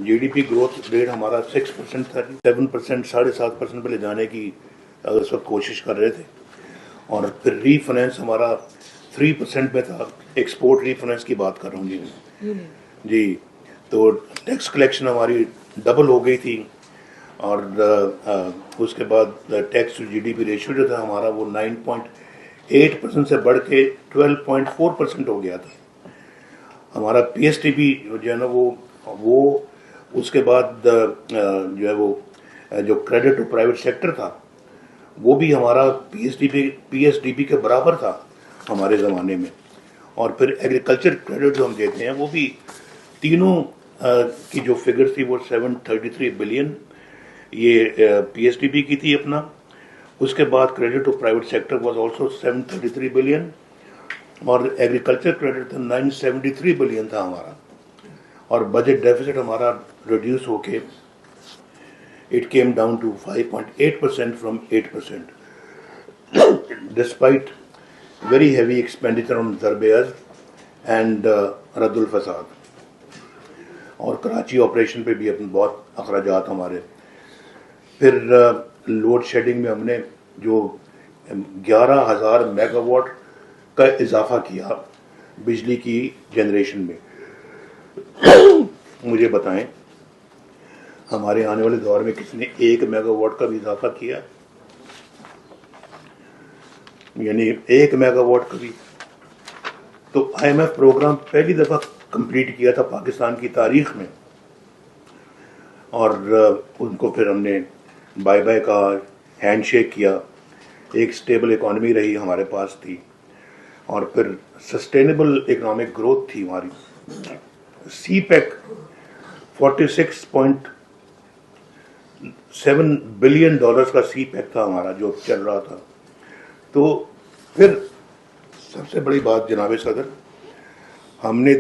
GDP growth rate हमारा 6% था, 7%, 7.5% पे ले जाने की इस वक्त कोशिश कर रहे थे, और फिर रीफाइनेंस हमारा 3% पे था। एक्सपोर्ट रीफाइनेंस की बात कर रहा हूँ जी। तो टैक्स कलेक्शन हमारी डबल हो गई थी, और उसके बाद टैक्स टू GDP रेशियो जो था हमारा वो 9.8% से बढ़ के 12.4% हो गया था। हमारा PSDB जो है ना वो उसके बाद जो है वो जो क्रेडिट टू प्राइवेट सेक्टर था वो भी हमारा PSDB के बराबर था हमारे ज़माने में। और फिर एग्रीकल्चर क्रेडिट जो हम देते हैं वो भी तीनों की जो फिगर थी वो 733 बिलियन ये PSDB की थी अपना। उसके बाद credit to private sector was also 733 billion, और एग्रीकल्चर क्रेडिट था 973 बिलियन था हमारा। और बजट डेफिसिट हमारा रिड्यूस होके it came down to 5.8% from 8%, despite very heavy expenditure on ज़रब-ए-अर्ज़ एंड रद्दुल फसाद। और कराची ऑपरेशन पे भी अपने बहुत अखराजात हमारे। फिर लोड शेडिंग में हमने जो 11,000 मेगावाट का इजाफा किया बिजली की जनरेशन में। मुझे बताएं हमारे आने वाले दौर में किसने 1 मेगावाट का भी इजाफा किया, यानी 1 मेगावाट का भी। तो IMF प्रोग्राम पहली दफा कंप्लीट किया था पाकिस्तान की तारीख में, और उनको फिर हमने बाय बाय का हैंडशेक किया। एक स्टेबल इकॉनमी रही हमारे पास थी, और फिर सस्टेनेबल इकोनॉमिक ग्रोथ थी हमारी। CPEC 46.7 बिलियन डॉलर्स का CPEC था हमारा जो चल रहा था। तो फिर सबसे बड़ी बात जनाब सदर, हमने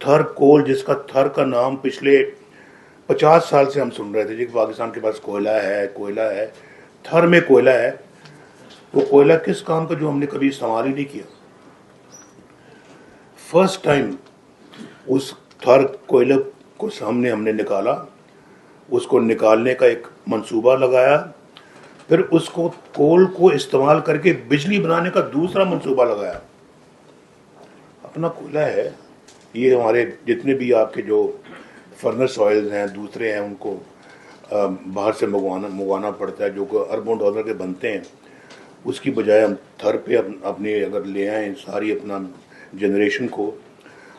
थर कोल, जिसका थर का नाम पिछले 50 साल से हम सुन रहे थे जी पाकिस्तान के पास कोयला है, थर में कोयला है। वो कोयला किस काम का जो हमने कभी इस्तेमाल ही नहीं किया। फर्स्ट टाइम उस थर कोयले को सामने हमने निकाला, उसको निकालने का एक मंसूबा लगाया, फिर उसको कोल को इस्तेमाल करके बिजली बनाने का दूसरा मंसूबा लगाया। अपना कोयला है, ये हमारे जितने भी आपके जो फर्नेस ऑयल्स हैं दूसरे हैं उनको बाहर से मंगवाना पड़ता है जो अरबों डॉलर के बनते हैं। उसकी बजाय हम थर पे अपने अगर ले आए सारी अपना जनरेशन को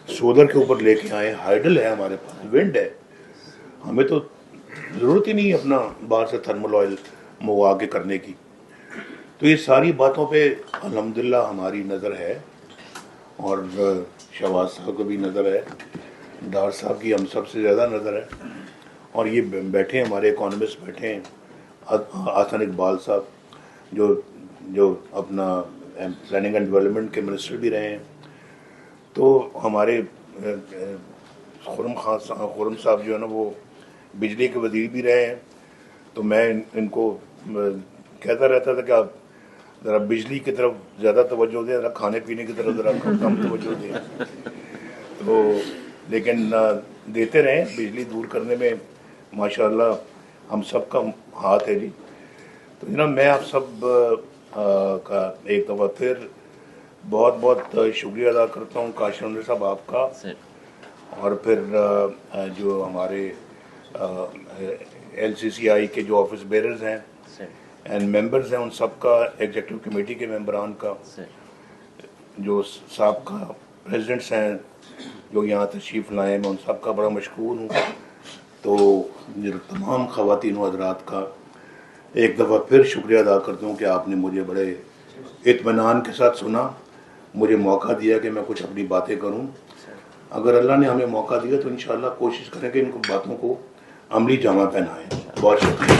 सोलर के ऊपर लेके आए, हाइडल है हमारे पास, विंड है, हमें तो ज़रूरत ही नहीं अपना बाहर से थर्मल ऑयल मंगवा के करने की। तो ये सारी बातों पे अल्हम्दुलिल्लाह हमारी नज़र है, और शहबाज साहब को भी नज़र है, डार साहब की हम सबसे ज़्यादा नज़र है, और ये बैठे हैं हमारे इकोनॉमिस्ट बैठे हैं, आसान इकबाल साहब जो अपना प्लानिंग एंड डेवलपमेंट के मिनिस्टर भी रहे हैं। तो हमारे खुरम साहब जो है ना वो बिजली के वजीर भी रहे हैं। तो मैं इनको कहता रहता था कि आप ज़रा बिजली की तरफ ज़्यादा तवज्जो दें, ज़रा खाने पीने की तरफ ज़रा कम तवज्जो दें। तो लेकिन देते रहे, बिजली दूर करने में माशाअल्लाह हम सब का हाथ है जी। तो जनाब मैं आप सब का एक दफ़ा फिर बहुत बहुत शुक्रिया अदा करता हूँ काशिम साहब आपका, और फिर जो हमारे LCCI के जो ऑफिस बेरर्स हैं एंड मेंबर्स हैं उन सब का, एग्जीक्यूटिव कमेटी के मेंबरान का, जो साबका प्रेसिडेंट्स हैं जो यहाँ तशरीफ़ लाए, मैं उन सब का बड़ा मशकूर हूँ। तो तमाम ख़वातीन व हज़रात का एक दफ़ा फिर शुक्रिया अदा करता हूँ कि आपने मुझे बड़े इत्मीनान के साथ सुना, मुझे मौका दिया कि मैं कुछ अपनी बातें करूं। अगर अल्लाह ने हमें मौका दिया तो इंशाअल्लाह कोशिश करेंगे इन बातों को अमली जामा पहनाएं। बहुत शुक्रिया।